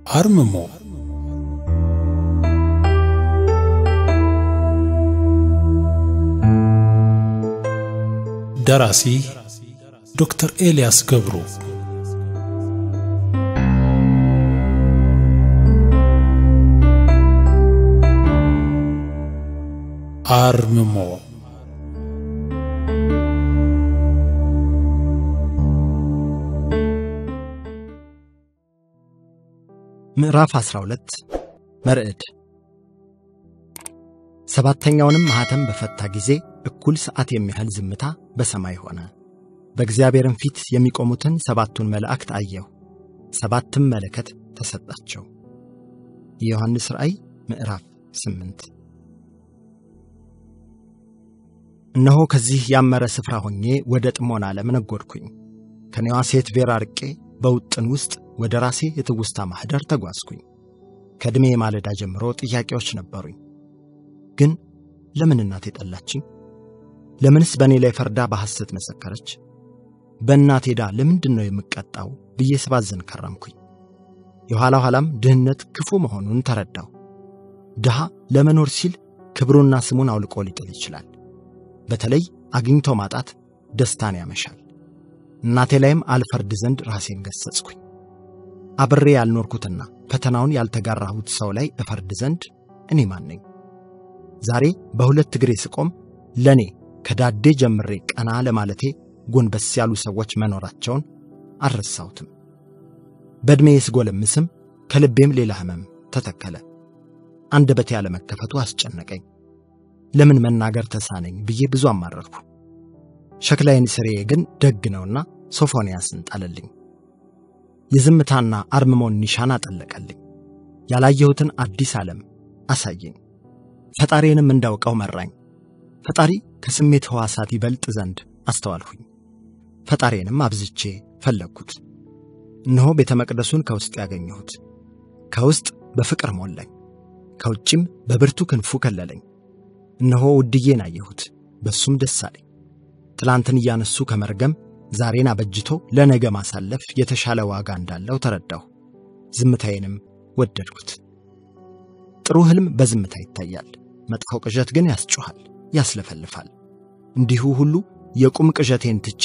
አርምሞ ደራሲ ዶክተር ኤልያስ ገብሩ አርምሞ ምዕራፍ 12 መርዕድ ሰባተኛውንም ማህተም በፈታ ጊዜ እኩል ሰዓት የሚያህል ዝምታ በሰማይ ሆነ። በእግዚአብሔርም ፊት የሚቆሙትን ሰባቱን መላእክት አየሁ። ሰባትም መለከት ተሰጣቸው። የዮሐንስ ራእይ ምዕራፍ 8። እነሆ ከዚህ ያመረ ስፍራ ሆኜ ወደ ጥሞና ዓለም ነጎድኩኝ። ከኔዋ ሴት ቤር አርቄ በውጥን ውስጥ ወደ ራሴ የትውስታ ማህደር ተጓዝኩኝ። ከዕድሜ ማለዳ ጀምሮ ጥያቄዎች ነበሩኝ። ግን ለምን እናቴ ጠላችኝ? ለምንስ በእኔ ላይ ፈርዳ በሐሰት መሰከረች? በእናቴ ዕዳ ለምንድነው የምቀጣው ብዬ ስባዘን ከረምኩኝ። የኋላ ኋላም ድህነት ክፉ መሆኑን ተረዳሁ። ድሃ ለመኖር ሲል ክብሩና ስሙን አውልቆ ሊጥል ይችላል። በተለይ አግኝቶ ማጣት ደስታን ያመሻል። እናቴ ላይም አልፈርድ ዘንድ ራሴን ገሰጽኩኝ። አብሬ ያልኖርኩትና ፈተናውን ያልተጋራሁት ሰው ላይ እፈርድ ዘንድ እኔ ማን ነኝ? ዛሬ በሁለት እግሬ ስቆም ለኔ ከዳዴ ጀምሬ ቀና ለማለቴ ጎንበስ ያሉ ሰዎች መኖራቸውን አልረሳሁትም። በእድሜ ስጎለምስም ከልቤም ሌላ ህመም ተተከለ። አንደበቴ ያለ መከፈቱ አስጨነቀኝ። ለምን መናገር ተሳነኝ ብዬ ብዙ አማረርኩ። ሸክላዬን ስሬ ግን ደግ ነውና ሶፎንያስን ጣለልኝ። የዝምታና አርምሞን ኒሻን አጠለቀልኝ። ያላየሁትን አዲስ ዓለም አሳየኝ። ፈጣሪንም እንዳውቀው መራኝ። ፈጣሪ ከስሜት ህዋሳት ይበልጥ ዘንድ አስተዋልሁኝ። ፈጣሪንም አብዝቼ ፈለግኩት። እነሆ ቤተ መቅደሱን ከውስጥ ያገኘሁት። ከውስጥ በፍቅር ሞላኝ፣ ከውጭም በብርቱ ክንፉ ከለለኝ። እነሆ ውድዬን አየሁት፣ በሱም ደስ አለኝ። ትላንትን እያነሱ ከመርገም ዛሬን አበጅቶ ለነገ ማሳለፍ የተሻለ ዋጋ እንዳለው ተረዳሁ። ዝምታዬንም ወደድኩት። ጥሩ ህልም በዝምታ ይታያል፣ መጥፎ ቅዠት ግን ያስጮሃል፣ ያስለፈልፋል። እንዲሁ ሁሉ የቁም ቅዠቴን ትቼ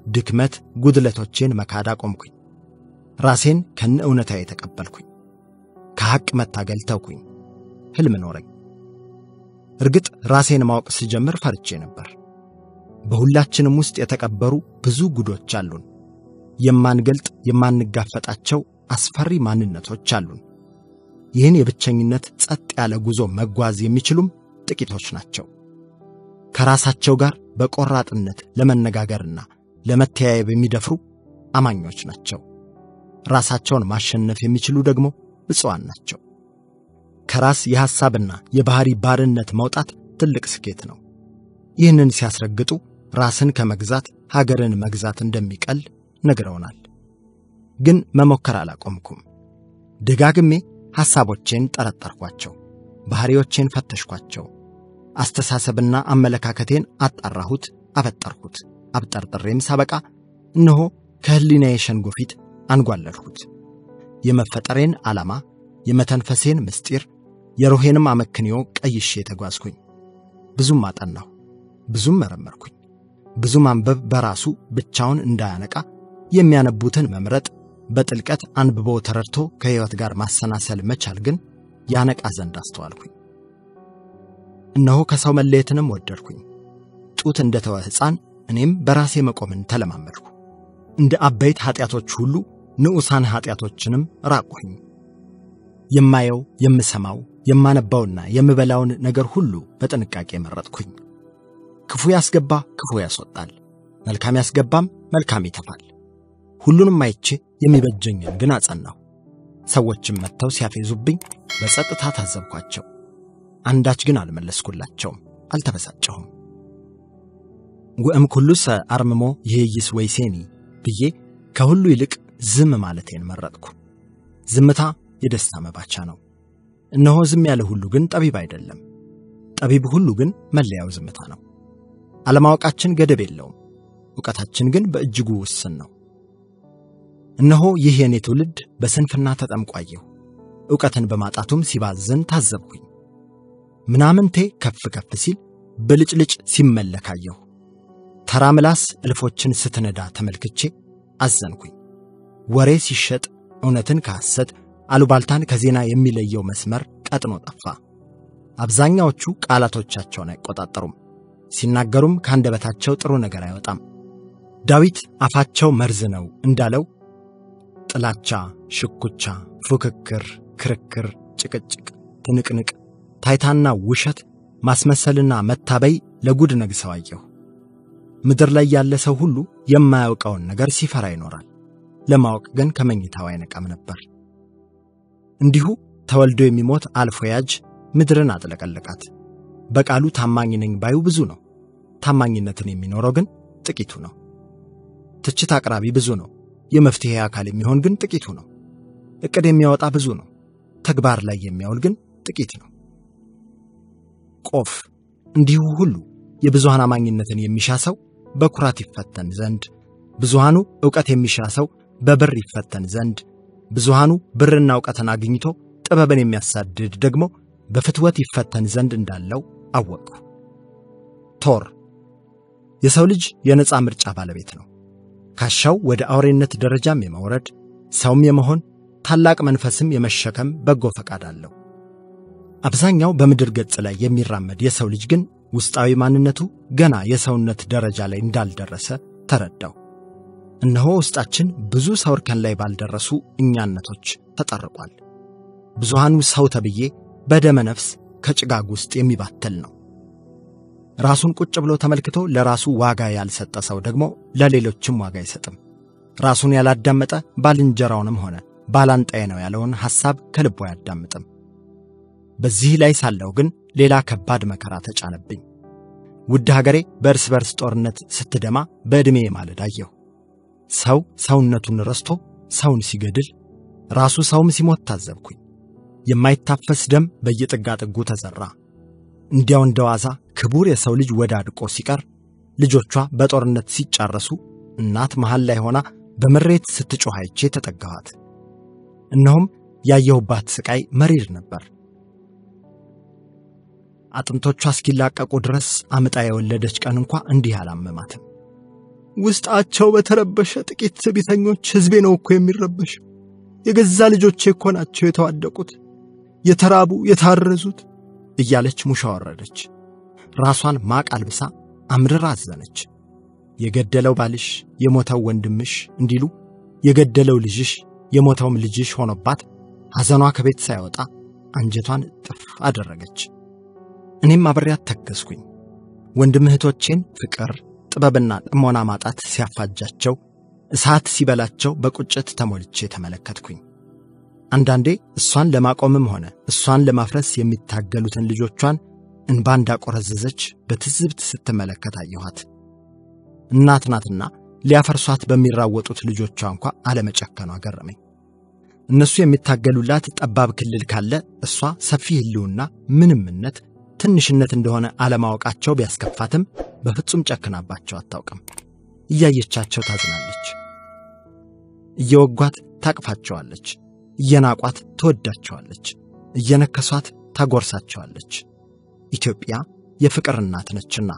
ድክመት ጉድለቶቼን መካድ አቆምኩኝ። ራሴን ከነእውነታዬ ተቀበልኩኝ። ከሐቅ መታገል ተውኩኝ። ህልም ኖረኝ። እርግጥ ራሴን ማወቅ ስጀምር ፈርቼ ነበር። በሁላችንም ውስጥ የተቀበሩ ብዙ ጉዶች አሉን። የማንገልጥ የማንጋፈጣቸው አስፈሪ ማንነቶች አሉን። ይህን የብቸኝነት ጸጥ ያለ ጉዞ መጓዝ የሚችሉም ጥቂቶች ናቸው። ከራሳቸው ጋር በቆራጥነት ለመነጋገርና ለመተያየብ የሚደፍሩ አማኞች ናቸው። ራሳቸውን ማሸነፍ የሚችሉ ደግሞ ብፁዓን ናቸው። ከራስ የሐሳብና የባህሪ ባርነት መውጣት ትልቅ ስኬት ነው። ይህንን ሲያስረግጡ ራስን ከመግዛት ሀገርን መግዛት እንደሚቀል ነግረውናል። ግን መሞከር አላቆምኩም። ደጋግሜ ሐሳቦቼን ጠረጠርኳቸው፣ ባህሪዎቼን ፈተሽኳቸው። አስተሳሰብና አመለካከቴን አጣራሁት፣ አበጠርኩት። አብጠርጥሬም ሳበቃ እነሆ ከህሊናዬ ሸንጎ ፊት አንጓለልሁት። የመፈጠሬን ዓላማ፣ የመተንፈሴን ምስጢር፣ የሩሄንም አመክንዮ ቀይሼ ተጓዝኩኝ። ብዙም አጠናሁ፣ ብዙም መረመርኩኝ። ብዙ ማንበብ በራሱ ብቻውን እንዳያነቃ የሚያነቡትን መምረጥ፣ በጥልቀት አንብቦ ተረድቶ ከሕይወት ጋር ማሰናሰል መቻል ግን ያነቃ ዘንድ አስተዋልኩኝ። እነሆ ከሰው መለየትንም ወደድኩኝ። ጡት እንደተወ ሕፃን እኔም በራሴ መቆምን ተለማመድኩ። እንደ አበይት ኃጢአቶች ሁሉ ንዑሳን ኃጢአቶችንም ራቅሁኝ። የማየው የምሰማው የማነባውና የምበላውን ነገር ሁሉ በጥንቃቄ መረጥኩኝ። ክፉ ያስገባ ክፉ ያስወጣል፣ መልካም ያስገባም መልካም ይተፋል። ሁሉንም አይቼ የሚበጀኝን ግን አጸናሁ። ሰዎችም መጥተው ሲያፌዙብኝ በጸጥታ ታዘብኳቸው። አንዳች ግን አልመለስኩላቸውም፣ አልተበሳጨሁም። ወእም ኩሉሰ አርምሞ ይህይስ ወይሴኒ ብዬ ከሁሉ ይልቅ ዝም ማለቴን መረጥኩ። ዝምታ የደስታ መባቻ ነው። እነሆ ዝም ያለ ሁሉ ግን ጠቢብ አይደለም። ጠቢብ ሁሉ ግን መለያው ዝምታ ነው። አለማወቃችን ገደብ የለውም፣ ዕውቀታችን ግን በእጅጉ ውስን ነው። እነሆ ይህ የኔ ትውልድ በስንፍና ተጠምቋየሁ፣ ዕውቀትን በማጣቱም ሲባዝን ታዘብኩኝ። ምናምንቴ ከፍ ከፍ ሲል ብልጭልጭ ሲመለካየሁ ተራ ምላስ እልፎችን ስትነዳ ተመልክቼ አዘንኩኝ። ወሬ ሲሸጥ እውነትን ከሐሰት አሉባልታን ከዜና የሚለየው መስመር ቀጥኖ ጠፋ። አብዛኛዎቹ ቃላቶቻቸውን አይቆጣጠሩም። ሲናገሩም ካንደበታቸው ጥሩ ነገር አይወጣም። ዳዊት አፋቸው መርዝ ነው እንዳለው ጥላቻ፣ ሽኩቻ፣ ፉክክር፣ ክርክር፣ ጭቅጭቅ፣ ትንቅንቅ፣ ታይታና ውሸት፣ ማስመሰልና መታበይ ለጉድ ነግሰው አየሁ። ምድር ላይ ያለ ሰው ሁሉ የማያውቀውን ነገር ሲፈራ ይኖራል። ለማወቅ ግን ከመኝታው አይነቃም ነበር። እንዲሁ ተወልዶ የሚሞት አልፎ ያጅ ምድርን አጥለቀለቃት። በቃሉ ታማኝ ነኝ ባዩ ብዙ ነው። ታማኝነትን የሚኖረው ግን ጥቂቱ ነው። ትችት አቅራቢ ብዙ ነው። የመፍትሄ አካል የሚሆን ግን ጥቂቱ ነው። እቅድ የሚያወጣ ብዙ ነው። ተግባር ላይ የሚያውል ግን ጥቂት ነው። ቆፍ እንዲሁ ሁሉ የብዙሃን አማኝነትን የሚሻ ሰው በኩራት ይፈተን ዘንድ፣ ብዙሃኑ ዕውቀት የሚሻ ሰው በብር ይፈተን ዘንድ፣ ብዙሃኑ ብርና ዕውቀትን አግኝቶ ጥበብን የሚያሳድድ ደግሞ በፍትወት ይፈተን ዘንድ እንዳለው አወቅሁ። ቶር የሰው ልጅ የነጻ ምርጫ ባለቤት ነው። ካሻው ወደ አውሬነት ደረጃም የመውረድ ሰውም የመሆን ታላቅ መንፈስም የመሸከም በጎ ፈቃድ አለው። አብዛኛው በምድር ገጽ ላይ የሚራመድ የሰው ልጅ ግን ውስጣዊ ማንነቱ ገና የሰውነት ደረጃ ላይ እንዳልደረሰ ተረዳው። እነሆ ውስጣችን ብዙ ሰው እርከን ላይ ባልደረሱ እኛነቶች ተጠርቋል። ብዙሃኑ ሰው ተብዬ በደመ ነፍስ ከጭጋግ ውስጥ የሚባተል ነው። ራሱን ቁጭ ብሎ ተመልክቶ ለራሱ ዋጋ ያልሰጠ ሰው ደግሞ ለሌሎችም ዋጋ አይሰጥም። ራሱን ያላዳመጠ ባልንጀራውንም ሆነ ባላንጣዬ ነው ያለውን ሐሳብ ከልቦ አያዳምጥም። በዚህ ላይ ሳለው ግን ሌላ ከባድ መከራ ተጫነብኝ። ውድ ሀገሬ በእርስ በርስ ጦርነት ስትደማ በዕድሜ ማለዳ አየሁ። ሰው ሰውነቱን ረስቶ ሰውን ሲገድል ራሱ ሰውም ሲሞት ታዘብኩኝ። የማይታፈስ ደም በየጥጋጥጉ ተዘራ። እንዲያው እንደዋዛ ክቡር የሰው ልጅ ወዳድቆ ሲቀር ልጆቿ በጦርነት ሲጫረሱ እናት መሃል ላይ ሆና በመሬት ስትጮህ አይቼ ተጠጋኋት። እነሆም ያየሁባት ስቃይ መሪር ነበር። አጥንቶቿ እስኪላቀቁ ድረስ አምጣ የወለደች ቀን እንኳ እንዲህ አላመማትም። ውስጣቸው በተረበሸ ጥቂት ትዕቢተኞች ሕዝቤ ነው እኮ የሚረበሽ። የገዛ ልጆቼ እኮ ናቸው የተዋደቁት፣ የተራቡ የታረዙት እያለች ሙሻ ወረደች። ራሷን ማቅ አልብሳ አምርራ አዘነች። የገደለው ባልሽ የሞተው ወንድምሽ እንዲሉ የገደለው ልጅሽ የሞተውም ልጅሽ ሆኖባት ሐዘኗ ከቤት ሳይወጣ አንጀቷን ጥፍ አደረገች። እኔም አብሬያት ተከስኩኝ። ወንድም እህቶቼን ፍቅር፣ ጥበብና ጥሞና ማጣት ሲያፋጃቸው እሳት ሲበላቸው በቁጭት ተሞልቼ ተመለከትኩኝ። አንዳንዴ እሷን ለማቆምም ሆነ እሷን ለማፍረስ የሚታገሉትን ልጆቿን እንባ እንዳቆረዘዘች በትዝብት ስትመለከት አየኋት። እናት ናትና ሊያፈርሷት በሚራወጡት ልጆቿ እንኳ አለመጨከኗ ገረመኝ። እነሱ የሚታገሉላት ጠባብ ክልል ካለ እሷ ሰፊ ህልውና ምንምነት ትንሽነት እንደሆነ አለማወቃቸው ቢያስከፋትም በፍጹም ጨክናባቸው አታውቅም። እያየቻቸው ታዝናለች። እየወጓት ታቅፋቸዋለች። እየናቋት ትወዳቸዋለች። እየነከሷት ታጎርሳቸዋለች። ኢትዮጵያ የፍቅር እናት ነችና።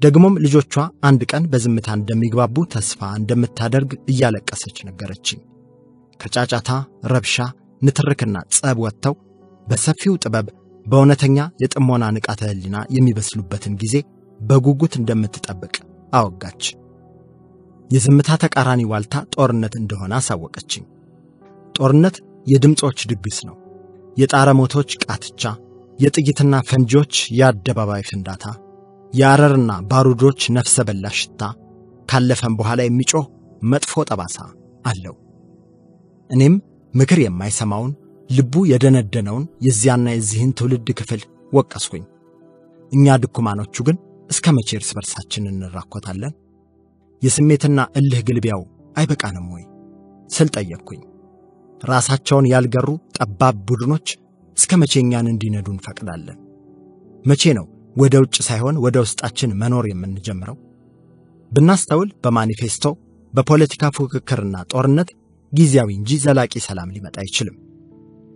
ደግሞም ልጆቿ አንድ ቀን በዝምታ እንደሚግባቡ ተስፋ እንደምታደርግ እያለቀሰች ነገረችኝ። ከጫጫታ፣ ረብሻ፣ ንትርክና ጸብ ወጥተው በሰፊው ጥበብ በእውነተኛ የጥሞና ንቃተ ህሊና የሚበስሉበትን ጊዜ በጉጉት እንደምትጠብቅ አወጋች። የዝምታ ተቃራኒ ዋልታ ጦርነት እንደሆነ አሳወቀችኝ። ጦርነት የድምጾች ድግስ ነው። የጣረ ሞቶች ቃትቻ፣ የጥይትና ፈንጂዎች የአደባባይ ፍንዳታ፣ የአረርና ባሩዶች ነፍሰ በላ ሽታ፣ ካለፈም በኋላ የሚጮህ መጥፎ ጠባሳ አለው። እኔም ምክር የማይሰማውን ልቡ የደነደነውን የዚያና የዚህን ትውልድ ክፍል ወቀስኩኝ። እኛ ድኩማኖቹ ግን እስከ መቼ እርስ በርሳችን እንራኮታለን? የስሜትና እልህ ግልቢያው አይበቃንም ወይ ስል ጠየቅኩኝ። ራሳቸውን ያልገሩ ጠባብ ቡድኖች እስከ መቼ እኛን እንዲነዱ እንፈቅዳለን? መቼ ነው ወደ ውጭ ሳይሆን ወደ ውስጣችን መኖር የምንጀምረው? ብናስተውል በማኒፌስቶ በፖለቲካ ፉክክርና ጦርነት ጊዜያዊ እንጂ ዘላቂ ሰላም ሊመጣ አይችልም።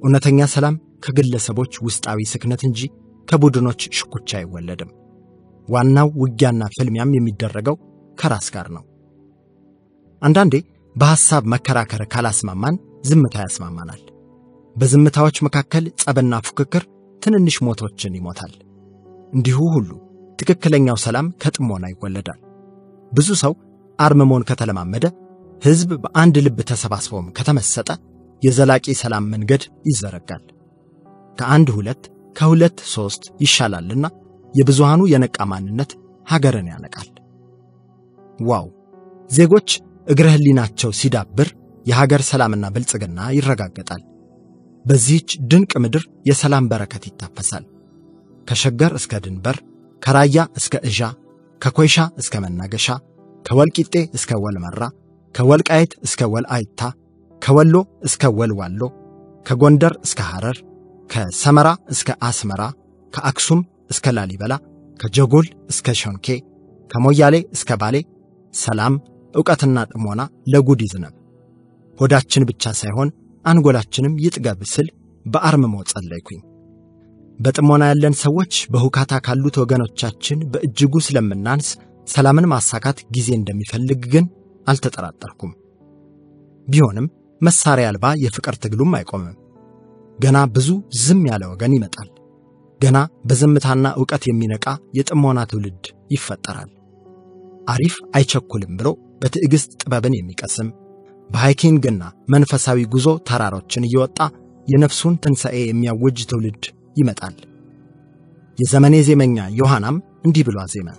እውነተኛ ሰላም ከግለሰቦች ውስጣዊ ስክነት እንጂ ከቡድኖች ሽኩቻ አይወለድም። ዋናው ውጊያና ፍልሚያም የሚደረገው ከራስ ጋር ነው። አንዳንዴ በሐሳብ መከራከር ካላስማማን ዝምታ ያስማማናል። በዝምታዎች መካከል ጸብና ፉክክር ትንንሽ ሞቶችን ይሞታል። እንዲሁ ሁሉ ትክክለኛው ሰላም ከጥሞና ይወለዳል። ብዙ ሰው አርምሞን ከተለማመደ፣ ሕዝብ በአንድ ልብ ተሰባስቦም ከተመሰጠ የዘላቂ ሰላም መንገድ ይዘረጋል። ከአንድ ሁለት ከሁለት ሶስት ይሻላልና የብዙሃኑ የነቃ ማንነት ሀገርን ያነቃል። ዋው! ዜጎች እግረ ህሊናቸው ሲዳብር የሀገር ሰላምና ብልጽግና ይረጋገጣል። በዚህች ድንቅ ምድር የሰላም በረከት ይታፈሳል። ከሸገር እስከ ድንበር፣ ከራያ እስከ እዣ፣ ከኮይሻ እስከ መናገሻ፣ ከወልቂጤ እስከ ወልመራ፣ ከወልቃይት እስከ ወልአይታ፣ ከወሎ እስከ ወልዋሎ፣ ከጎንደር እስከ ሐረር፣ ከሰመራ እስከ አስመራ፣ ከአክሱም እስከ ላሊበላ፣ ከጀጎል እስከ ሾንኬ፣ ከሞያሌ እስከ ባሌ ሰላም፣ ዕውቀትና ጥሞና ለጉድ ይዝነብ። ሆዳችን ብቻ ሳይሆን አንጎላችንም ይጥገብ ስል በአርምሞ ጸለይኩኝ። በጥሞና ያለን ሰዎች በሁካታ ካሉት ወገኖቻችን በእጅጉ ስለምናንስ ሰላምን ማሳካት ጊዜ እንደሚፈልግ ግን አልተጠራጠርኩም። ቢሆንም መሳሪያ አልባ የፍቅር ትግሉም አይቆምም። ገና ብዙ ዝም ያለ ወገን ይመጣል። ገና በዝምታና ዕውቀት የሚነቃ የጥሞና ትውልድ ይፈጠራል። አሪፍ አይቸኩልም ብሎ በትዕግስት ጥበብን የሚቀስም በሃይኪንግና መንፈሳዊ ጉዞ ተራሮችን እየወጣ የነፍሱን ትንሣኤ የሚያውጅ ትውልድ ይመጣል። የዘመኔ ዜመኛ ዮሐናም እንዲህ ብሎ አዜመ።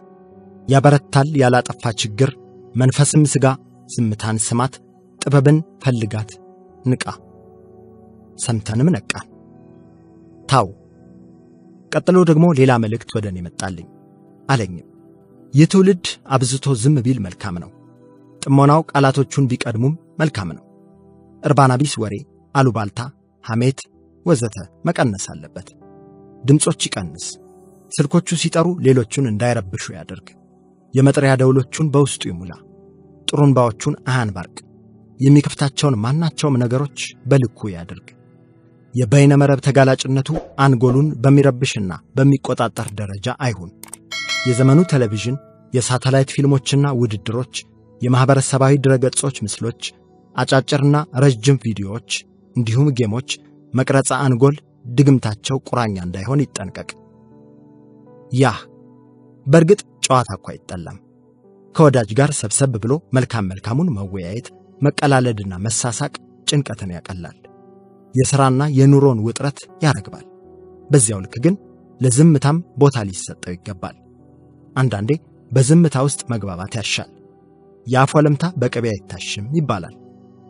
ያበረታል ያላጠፋ ችግር መንፈስም ሥጋ ዝምታን ስማት ጥበብን ፈልጋት ንቃ። ሰምተንም ነቃን። ታው ቀጥሎ ደግሞ ሌላ መልእክት ወደ እኔ መጣልኝ። አለኝም ይህ ትውልድ አብዝቶ ዝም ቢል መልካም ነው። ጥሞናው ቃላቶቹን ቢቀድሙም መልካም ነው። እርባና ቢስ ወሬ፣ አሉባልታ፣ ሐሜት ወዘተ መቀነስ አለበት። ድምጾች ይቀንስ። ስልኮቹ ሲጠሩ ሌሎቹን እንዳይረብሹ ያደርግ። የመጥሪያ ደውሎቹን በውስጡ ይሙላ። ጥሩምባዎቹን አያንባርቅ። የሚከፍታቸውን ማናቸውም ነገሮች በልኩ ያደርግ። የበይነ መረብ ተጋላጭነቱ አንጎሉን በሚረብሽና በሚቆጣጠር ደረጃ አይሁን። የዘመኑ ቴሌቪዥን፣ የሳተላይት ፊልሞችና ውድድሮች፣ የማህበረሰባዊ ድረገጾች ምስሎች፣ አጫጭርና ረጅም ቪዲዮዎች እንዲሁም ጌሞች መቅረጻ አንጎል ድግምታቸው ቁራኛ እንዳይሆን ይጠንቀቅ። ያህ በርግጥ ጨዋታ እኮ አይጠላም። ከወዳጅ ጋር ሰብሰብ ብሎ መልካሙን መወያየት፣ መቀላለድና መሳሳቅ ጭንቀትን ያቀላል። የሥራና የኑሮን ውጥረት ያረግባል። በዚያው ልክ ግን ለዝምታም ቦታ ሊሰጠው ይገባል። አንዳንዴ በዝምታ ውስጥ መግባባት ያሻል። የአፍ ወለምታ በቅቤ አይታሽም ይባላል።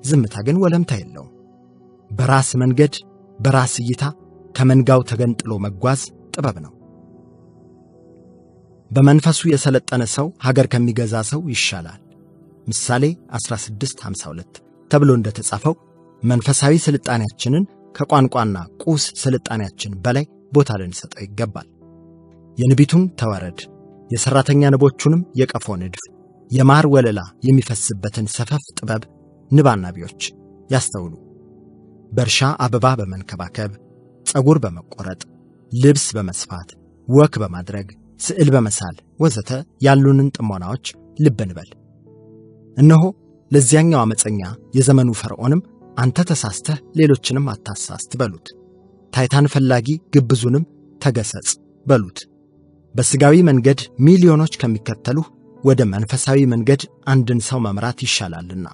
ዝምታ ግን ወለምታ የለውም። በራስ መንገድ በራስ እይታ ከመንጋው ተገንጥሎ መጓዝ ጥበብ ነው። በመንፈሱ የሰለጠነ ሰው ሀገር ከሚገዛ ሰው ይሻላል። ምሳሌ 16:52 ተብሎ እንደተጻፈው መንፈሳዊ ስልጣኔያችንን ከቋንቋና ቁስ ስልጣኔያችን በላይ ቦታ ልንሰጠው ይገባል። የንቢቱን ተወረድ፣ የሰራተኛ ንቦቹንም የቀፎ ንድፍ፣ የማር ወለላ የሚፈስበትን ሰፈፍ ጥበብ ንባናቢዎች ያስተውሉ። በእርሻ አበባ በመንከባከብ፣ ጸጉር በመቆረጥ፣ ልብስ በመስፋት፣ ወክ በማድረግ፣ ስዕል በመሳል ወዘተ ያሉንን ጥሞናዎች ልብ እንበል። እነሆ ለዚያኛው አመፀኛ የዘመኑ ፈርዖንም አንተ ተሳስተህ ሌሎችንም አታሳስት በሉት። ታይታን ፈላጊ ግብዙንም ተገሰጽ በሉት። በስጋዊ መንገድ ሚሊዮኖች ከሚከተሉህ ወደ መንፈሳዊ መንገድ አንድን ሰው መምራት ይሻላልና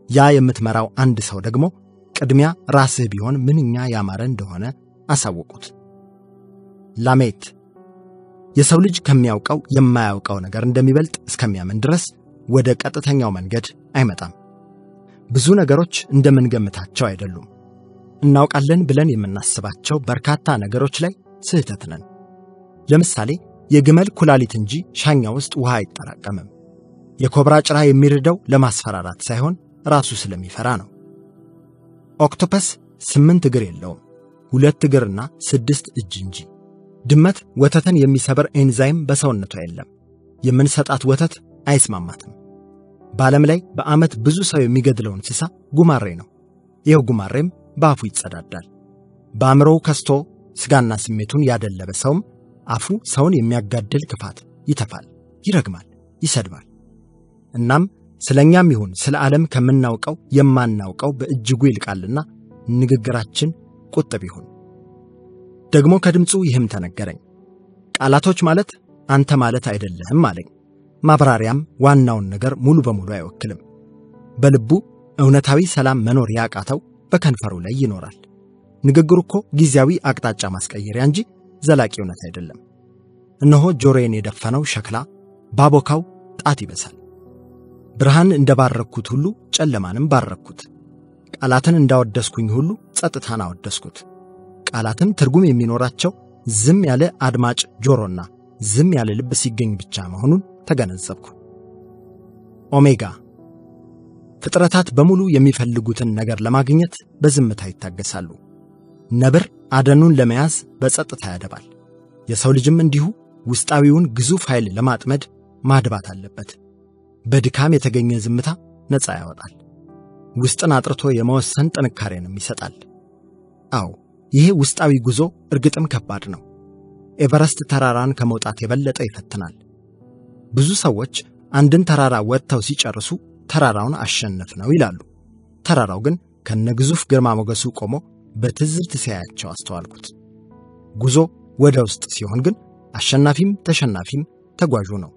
ያ የምትመራው አንድ ሰው ደግሞ ቅድሚያ ራስህ ቢሆን ምንኛ ያማረ እንደሆነ አሳውቁት። ላሜት የሰው ልጅ ከሚያውቀው የማያውቀው ነገር እንደሚበልጥ እስከሚያምን ድረስ ወደ ቀጥተኛው መንገድ አይመጣም። ብዙ ነገሮች እንደምንገምታቸው አይደሉም። እናውቃለን ብለን የምናስባቸው በርካታ ነገሮች ላይ ስህተት ነን። ለምሳሌ የግመል ኩላሊት እንጂ ሻኛ ውስጥ ውሃ አይጠራቀምም። የኮብራ ጭራ የሚርደው ለማስፈራራት ሳይሆን ራሱ ስለሚፈራ ነው። ኦክቶፐስ 8 እግር የለውም፣ 2 እግርና 6 እጅ እንጂ። ድመት ወተትን የሚሰብር ኤንዛይም በሰውነቷ የለም። የምንሰጣት ወተት አይስማማትም። በዓለም ላይ በዓመት ብዙ ሰው የሚገድለው እንስሳ ጉማሬ ነው። ይኸው ጉማሬም በአፉ ይጸዳዳል። በአእምሮው ከስቶ ስጋና ስሜቱን ያደለበ ሰውም አፉ ሰውን የሚያጋድል ክፋት ይተፋል፣ ይረግማል፣ ይሰድባል። እናም ስለኛም ይሁን ስለ ዓለም ከምናውቀው የማናውቀው በእጅጉ ይልቃልና ንግግራችን ቁጥብ ይሁን። ደግሞ ከድምፁ ይህም ተነገረኝ፣ ቃላቶች ማለት አንተ ማለት አይደለም አለኝ። ማብራሪያም ዋናውን ነገር ሙሉ በሙሉ አይወክልም። በልቡ እውነታዊ ሰላም መኖር ያቃተው በከንፈሩ ላይ ይኖራል። ንግግሩ እኮ ጊዜያዊ አቅጣጫ ማስቀየሪያ እንጂ ዘላቂ እውነት አይደለም። እነሆ ጆሮዬን የደፈነው ሸክላ ባቦካው ጣት ይበሳል። ብርሃን እንደባረኩት ሁሉ ጨለማንም ባረኩት። ቃላትን እንዳወደስኩኝ ሁሉ ጸጥታን አወደስኩት። ቃላትን ትርጉም የሚኖራቸው ዝም ያለ አድማጭ ጆሮና ዝም ያለ ልብ ሲገኝ ብቻ መሆኑን ተገነዘብኩ። ኦሜጋ ፍጥረታት በሙሉ የሚፈልጉትን ነገር ለማግኘት በዝምታ ይታገሳሉ። ነብር አደኑን ለመያዝ በጸጥታ ያደባል። የሰው ልጅም እንዲሁ ውስጣዊውን ግዙፍ ኃይል ለማጥመድ ማድባት አለበት። በድካም የተገኘ ዝምታ ነፃ ያወጣል። ውስጥን አጥርቶ የመወሰን ጥንካሬንም ይሰጣል። አዎ ይሄ ውስጣዊ ጉዞ እርግጥም ከባድ ነው። ኤቨረስት ተራራን ከመውጣት የበለጠ ይፈትናል። ብዙ ሰዎች አንድን ተራራ ወጥተው ሲጨርሱ ተራራውን አሸነፍነው ይላሉ። ተራራው ግን ከነግዙፍ ግርማ ሞገሱ ቆሞ በትዝብት ሲያያቸው አስተዋልኩት። ጉዞ ወደ ውስጥ ሲሆን ግን አሸናፊም ተሸናፊም ተጓዡ ነው።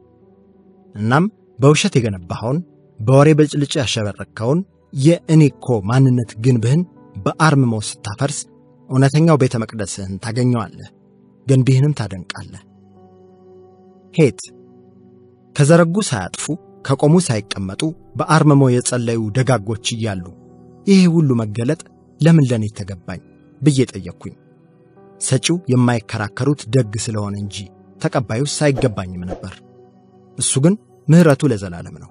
እናም በውሸት የገነባኸውን በወሬ በጭልጭ ያሸበረከውን የእኔኮ ማንነት ግንብህን በአርምሞ ስታፈርስ እውነተኛው ቤተ መቅደስህን ታገኘዋለህ፣ ገንቢህንም ታደንቃለህ። ሄት ከዘረጉ ሳያጥፉ ከቆሙ ሳይቀመጡ በአርምሞ የጸለዩ ደጋጎች እያሉ ይሄ ሁሉ መገለጥ ለምን ለኔ ተገባኝ ብዬ ጠየቅኩኝ። ሰጪው የማይከራከሩት ደግ ስለሆነ እንጂ ተቀባዩስ ሳይገባኝም ነበር። እሱ ግን ምህረቱ ለዘላለም ነው።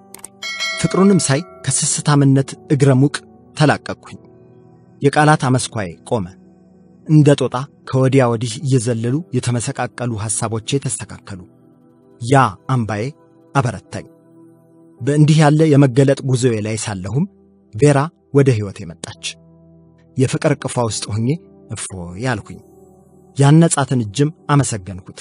ፍቅሩንም ሳይ ከስስታምነት እግረ ሙቅ ተላቀቅኩኝ። የቃላት አመስኳዬ ቆመ። እንደ ጦጣ ከወዲያ ወዲህ እየዘለሉ የተመሰቃቀሉ ሐሳቦቼ ተስተካከሉ። ያ አምባዬ አበረታኝ። በእንዲህ ያለ የመገለጥ ጉዞዬ ላይ ሳለሁም ቬራ ወደ ሕይወቴ መጣች። የፍቅር ቅፏ ውስጥ ሆኜ እፎይ ያልኩኝ። ያነጻትን እጅም አመሰገንኩት።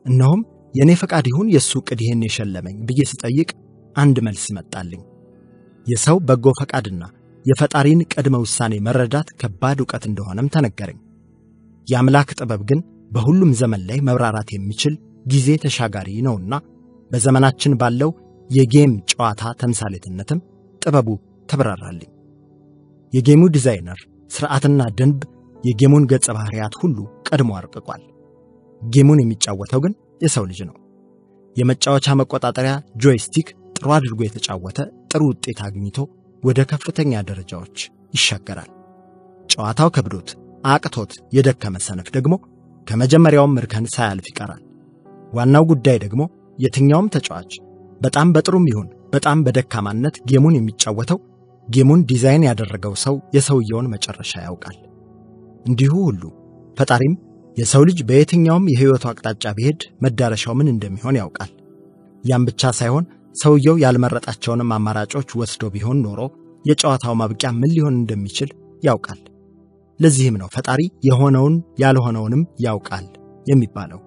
እነሆም የኔ ፈቃድ ይሁን የሱ ዕቅድ ይሄን የሸለመኝ ብዬ ስጠይቅ አንድ መልስ መጣልኝ። የሰው በጎ ፈቃድና የፈጣሪን ቀድመ ውሳኔ መረዳት ከባድ ዕውቀት እንደሆነም ተነገረኝ። የአምላክ ጥበብ ግን በሁሉም ዘመን ላይ መብራራት የሚችል ጊዜ ተሻጋሪ ነውና በዘመናችን ባለው የጌም ጨዋታ ተምሳሌትነትም ጥበቡ ተብራራልኝ። የጌሙ ዲዛይነር ሥርዓትና ደንብ የጌሙን ገጸ ባህሪያት ሁሉ ቀድሞ አርቅቋል። ጌሙን የሚጫወተው ግን የሰው ልጅ ነው። የመጫወቻ መቆጣጠሪያ ጆይስቲክ ጥሩ አድርጎ የተጫወተ ጥሩ ውጤት አግኝቶ ወደ ከፍተኛ ደረጃዎች ይሻገራል። ጨዋታው ከብዶት አቅቶት የደከመ ሰነፍ ደግሞ ከመጀመሪያውም እርከን ሳያልፍ ይቀራል። ዋናው ጉዳይ ደግሞ የትኛውም ተጫዋች በጣም በጥሩም ይሁን በጣም በደካማነት ጌሙን የሚጫወተው ጌሙን ዲዛይን ያደረገው ሰው የሰውየውን መጨረሻ ያውቃል። እንዲሁ ሁሉ ፈጣሪም የሰው ልጅ በየትኛውም የሕይወቱ አቅጣጫ ቢሄድ መዳረሻው ምን እንደሚሆን ያውቃል። ያም ብቻ ሳይሆን ሰውየው ያልመረጣቸውንም አማራጮች ወስዶ ቢሆን ኖሮ የጨዋታው ማብቂያ ምን ሊሆን እንደሚችል ያውቃል። ለዚህም ነው ፈጣሪ የሆነውን ያልሆነውንም ያውቃል የሚባለው።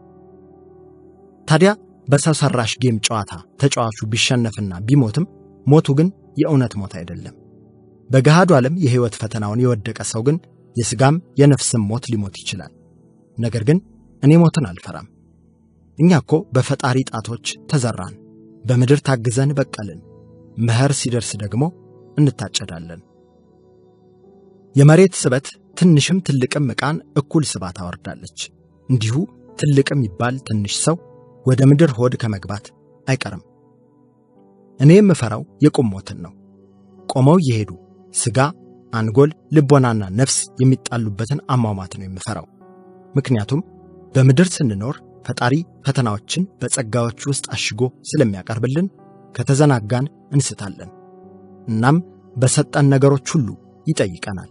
ታዲያ በሰው ሰራሽ ጌም ጨዋታ ተጫዋቹ ቢሸነፍና ቢሞትም ሞቱ ግን የእውነት ሞት አይደለም። በገሃዱ ዓለም የሕይወት ፈተናውን የወደቀ ሰው ግን የሥጋም የነፍስም ሞት ሊሞት ይችላል። ነገር ግን እኔ ሞትን አልፈራም። እኛ እኮ በፈጣሪ ጣቶች ተዘራን፣ በምድር ታግዘን በቀልን፣ መኸር ሲደርስ ደግሞ እንታጨዳለን። የመሬት ስበት ትንሽም ትልቅም ዕቃን እኩል ስባ ታወርዳለች። እንዲሁ ትልቅም ይባል ትንሽ ሰው ወደ ምድር ሆድ ከመግባት አይቀርም። እኔ የምፈራው የቁም ሞትን ነው። ቆመው እየሄዱ ሥጋ፣ አንጎል፣ ልቦናና ነፍስ የሚጣሉበትን አሟሟት ነው የምፈራው። ምክንያቱም በምድር ስንኖር ፈጣሪ ፈተናዎችን በጸጋዎች ውስጥ አሽጎ ስለሚያቀርብልን ከተዘናጋን እንስታለን። እናም በሰጠን ነገሮች ሁሉ ይጠይቀናል።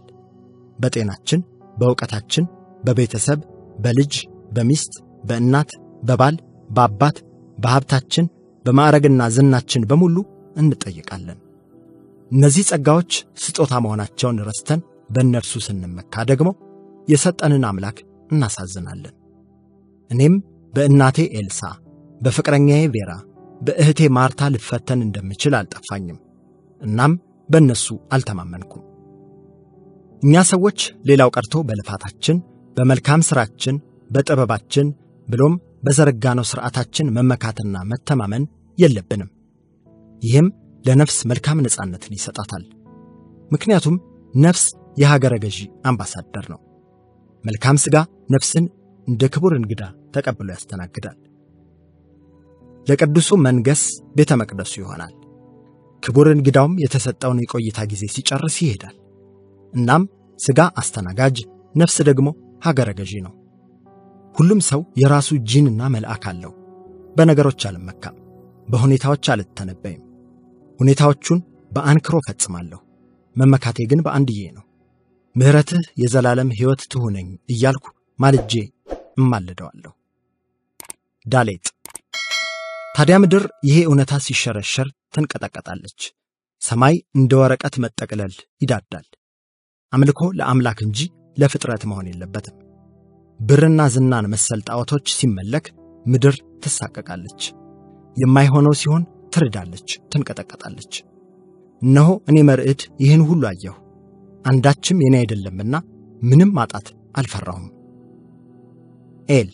በጤናችን፣ በእውቀታችን፣ በቤተሰብ፣ በልጅ፣ በሚስት፣ በእናት፣ በባል፣ በአባት፣ በሀብታችን፣ በማዕረግና ዝናችን በሙሉ እንጠይቃለን። እነዚህ ጸጋዎች ስጦታ መሆናቸውን ረስተን በእነርሱ ስንመካ ደግሞ የሰጠንን አምላክ እናሳዝናለን። እኔም በእናቴ ኤልሳ፣ በፍቅረኛዬ ቬራ፣ በእህቴ ማርታ ልፈተን እንደምችል አልጠፋኝም። እናም በእነሱ አልተማመንኩም። እኛ ሰዎች ሌላው ቀርቶ በልፋታችን፣ በመልካም ሥራችን፣ በጥበባችን ብሎም በዘረጋነው ሥርዓታችን መመካትና መተማመን የለብንም። ይህም ለነፍስ መልካም ነጻነትን ይሰጣታል። ምክንያቱም ነፍስ የሀገረ ገዢ አምባሳደር ነው። መልካም ሥጋ ነፍስን እንደ ክቡር እንግዳ ተቀብሎ ያስተናግዳል። ለቅዱሱ መንገስ ቤተ መቅደሱ ይሆናል። ክቡር እንግዳውም የተሰጠውን የቆይታ ጊዜ ሲጨርስ ይሄዳል። እናም ሥጋ አስተናጋጅ፣ ነፍስ ደግሞ ሀገረ ገዢ ነው። ሁሉም ሰው የራሱ ጂንና መልአክ አለው። በነገሮች አልመካም፣ በሁኔታዎች አልተነበይም። ሁኔታዎቹን በአንክሮ ፈጽማለሁ። መመካቴ ግን በአንድዬ ነው። ምሕረትህ የዘላለም ሕይወት ትሁነኝ እያልኩ ማልጄ እማልደዋለሁ። ዳሌጥ። ታዲያ ምድር ይሄ እውነታ ሲሸረሸር ትንቀጠቀጣለች። ሰማይ እንደ ወረቀት መጠቅለል ይዳዳል። አምልኮ ለአምላክ እንጂ ለፍጥረት መሆን የለበትም። ብርና ዝናን መሰል ጣዖቶች ሲመለክ ምድር ትሳቀቃለች። የማይሆነው ሲሆን ትርዳለች፣ ትንቀጠቀጣለች። እነሆ እኔ መርዕድ ይህን ሁሉ አየሁ። አንዳችም የኔ አይደለምና ምንም ማጣት አልፈራሁም። ኤል።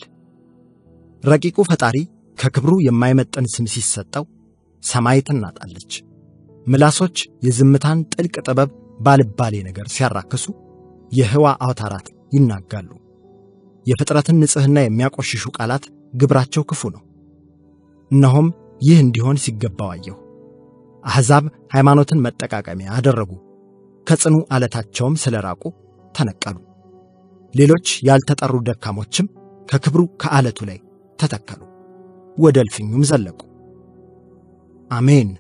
ረቂቁ ፈጣሪ ከክብሩ የማይመጠን ስም ሲሰጠው ሰማይ ትናጣለች። ምላሶች የዝምታን ጥልቅ ጥበብ ባልባሌ ነገር ሲያራክሱ የህዋ አውታራት ይናጋሉ። የፍጥረትን ንጽሕና የሚያቆሽሹ ቃላት ግብራቸው ክፉ ነው። እነሆም ይህ እንዲሆን ሲገባው አየሁ። አሕዛብ ሃይማኖትን መጠቃቀሚያ አደረጉ። ከጽኑ ዓለታቸውም ስለራቁ ተነቀሉ። ሌሎች ያልተጠሩ ደካሞችም ከክብሩ ከዓለቱ ላይ ተተከሉ፣ ወደ እልፍኙም ዘለቁ። አሜን።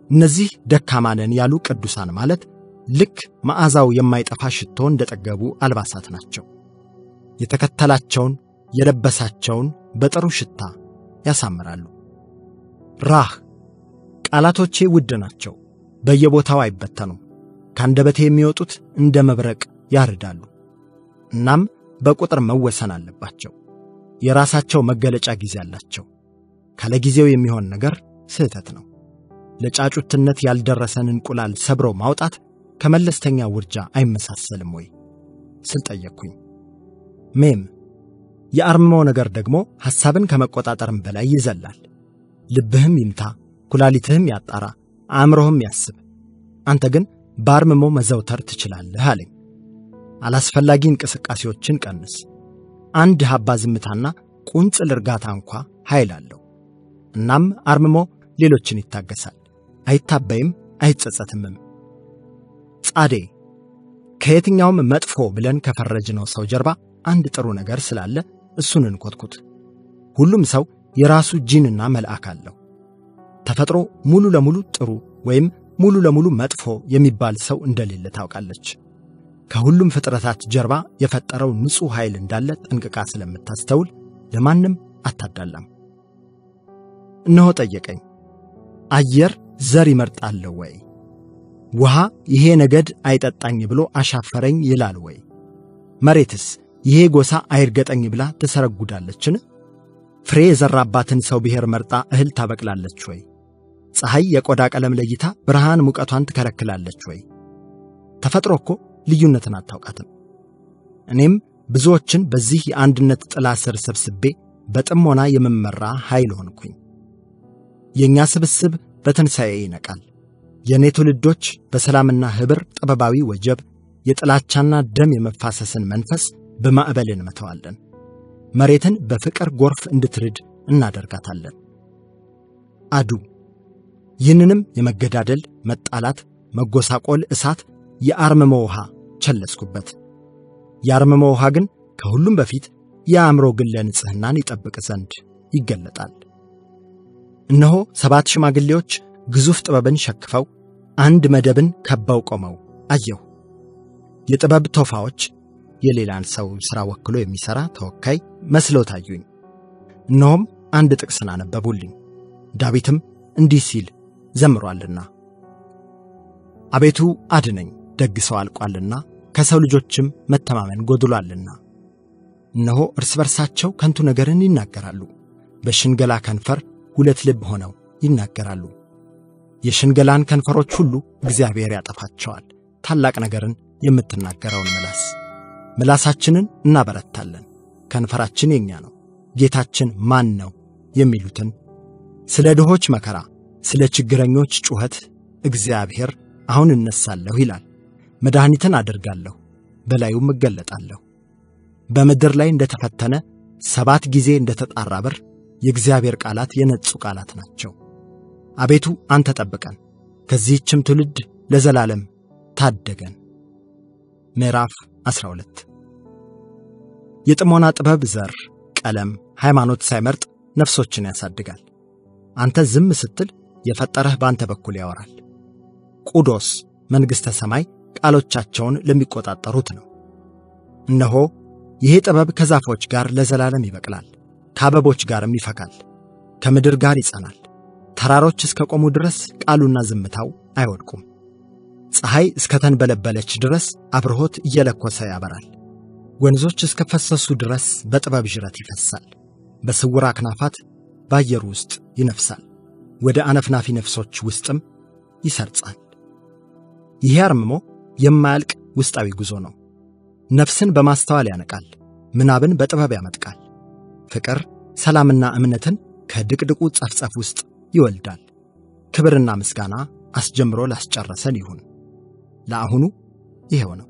እነዚህ ደካማ ነን ያሉ ቅዱሳን ማለት ልክ መዓዛው የማይጠፋ ሽቶ እንደጠገቡ አልባሳት ናቸው። የተከተላቸውን የለበሳቸውን በጥሩ ሽታ ያሳምራሉ። ራህ። ቃላቶቼ ውድ ናቸው፣ በየቦታው አይበተኑም። ካንደበቴ የሚወጡት እንደ መብረቅ ያርዳሉ። እናም በቁጥር መወሰን አለባቸው። የራሳቸው መገለጫ ጊዜ አላቸው። ካለ ጊዜው የሚሆን ነገር ስህተት ነው። ለጫጩትነት ያልደረሰን እንቁላል ሰብሮ ማውጣት ከመለስተኛ ውርጃ አይመሳሰልም ወይ ስል ጠየቅኩኝ። ሜም። የአርምሞ ነገር ደግሞ ሐሳብን ከመቆጣጠርም በላይ ይዘላል። ልብህም ይምታ፣ ኩላሊትህም ያጣራ፣ አእምሮህም ያስብ። አንተ ግን በአርምሞ መዘውተር ትችላለህ አለኝ። አላስፈላጊ እንቅስቃሴዎችን ቀንስ። አንድ ሀባ ዝምታና ቁንጽል እርጋታ እንኳ ኃይል አለው። እናም አርምሞ ሌሎችን ይታገሳል፣ አይታበይም፣ አይጸጸትምም። ጻዴ። ከየትኛውም መጥፎ ብለን ከፈረጅነው ሰው ጀርባ አንድ ጥሩ ነገር ስላለ እሱን እንኮትኩት። ሁሉም ሰው የራሱ ጂንና መልአክ አለው። ተፈጥሮ ሙሉ ለሙሉ ጥሩ ወይም ሙሉ ለሙሉ መጥፎ የሚባል ሰው እንደሌለ ታውቃለች። ከሁሉም ፍጥረታት ጀርባ የፈጠረው ንጹሕ ኃይል እንዳለ ጠንቅቃ ስለምታስተውል ለማንም አታዳላም። እነሆ ጠየቀኝ፣ አየር ዘር ይመርጣል ወይ? ውሃ ይሄ ነገድ አይጠጣኝ ብሎ አሻፈረኝ ይላል ወይ? መሬትስ ይሄ ጎሳ አይርገጠኝ ብላ ትሰረጉዳለችን? ፍሬ የዘራባትን ሰው ብሔር መርጣ እህል ታበቅላለች ወይ? ፀሐይ የቆዳ ቀለም ለይታ ብርሃን ሙቀቷን ትከለክላለች ወይ? ተፈጥሮ እኮ ልዩነትን አታውቃትም። እኔም ብዙዎችን በዚህ የአንድነት ጥላ ስር ሰብስቤ በጥሞና የመመራ ኃይል ሆንኩኝ። የኛ ስብስብ በትንሣኤ ይነቃል። የኔ ትውልዶች በሰላምና ኅብር ጥበባዊ ወጀብ የጥላቻና ደም የመፋሰስን መንፈስ በማዕበል እንመተዋለን። መሬትን በፍቅር ጎርፍ እንድትርድ እናደርጋታለን። አዱ። ይህንንም የመገዳደል መጣላት መጎሳቆል እሳት የአርምሞ ውሃ ቸለስኩበት። የአርምሞ ውሃ ግን ከሁሉም በፊት የአእምሮ ግለ ንጽሕናን ይጠብቅ ዘንድ ይገለጣል። እነሆ 7 ሽማግሌዎች ግዙፍ ጥበብን ሸክፈው አንድ መደብን ከበው ቆመው አየሁ። የጥበብ ቶፋዎች የሌላን ሰው ሥራ ወክሎ የሚሠራ ተወካይ መስለው ታዩኝ። እነሆም አንድ ጥቅስን አነበቡልኝ። ዳዊትም እንዲህ ሲል ዘምሯልና፣ አቤቱ አድነኝ፣ ደግ ሰው አልቋልና ከሰው ልጆችም መተማመን ጎድሏልና። እነሆ እርስ በርሳቸው ከንቱ ነገርን ይናገራሉ፣ በሽንገላ ከንፈር ሁለት ልብ ሆነው ይናገራሉ። የሽንገላን ከንፈሮች ሁሉ እግዚአብሔር ያጠፋቸዋል። ታላቅ ነገርን የምትናገረውን ምላሳችንን እናበረታለን። ከንፈራችን የኛ ነው፣ ጌታችን ማን ነው የሚሉትን ስለ ድሆች መከራ፣ ስለ ችግረኞች ጩኸት እግዚአብሔር አሁን እነሳለሁ ይላል። መድኃኒትን አደርጋለሁ፣ በላዩም እገለጣለሁ። በምድር ላይ እንደተፈተነ 7 ጊዜ እንደተጣራ ብር የእግዚአብሔር ቃላት የነጹ ቃላት ናቸው። አቤቱ አንተ ጠብቀን፣ ከዚህችም ትውልድ ለዘላለም ታደገን። ምዕራፍ 12 የጥሞና ጥበብ ዘር፣ ቀለም፣ ሃይማኖት ሳይመርጥ ነፍሶችን ያሳድጋል። አንተ ዝም ስትል የፈጠረህ በአንተ በኩል ያወራል። ቁዶስ መንግሥተ ሰማይ ቃሎቻቸውን ለሚቆጣጠሩት ነው። እነሆ ይሄ ጥበብ ከዛፎች ጋር ለዘላለም ይበቅላል፣ ከአበቦች ጋርም ይፈካል፣ ከምድር ጋር ይጸናል። ተራሮች እስከ ቆሙ ድረስ ቃሉና ዝምታው አይወድቁም። ፀሐይ እስከ ተንበለበለች ድረስ አብርሆት እየለኮሰ ያበራል። ወንዞች እስከ ፈሰሱ ድረስ በጥበብ ጅረት ይፈሳል። በስውር አክናፋት በአየሩ ውስጥ ይነፍሳል፣ ወደ አነፍናፊ ነፍሶች ውስጥም ይሰርጻል። ይሄ አርምሞ የማያልቅ ውስጣዊ ጉዞ ነው። ነፍስን በማስተዋል ያነቃል፣ ምናብን በጥበብ ያመጥቃል። ፍቅር ሰላምና እምነትን ከድቅድቁ ጸፍጸፍ ውስጥ ይወልዳል። ክብርና ምስጋና አስጀምሮ ላስጨረሰን ይሁን። ለአሁኑ ይሄው ነው።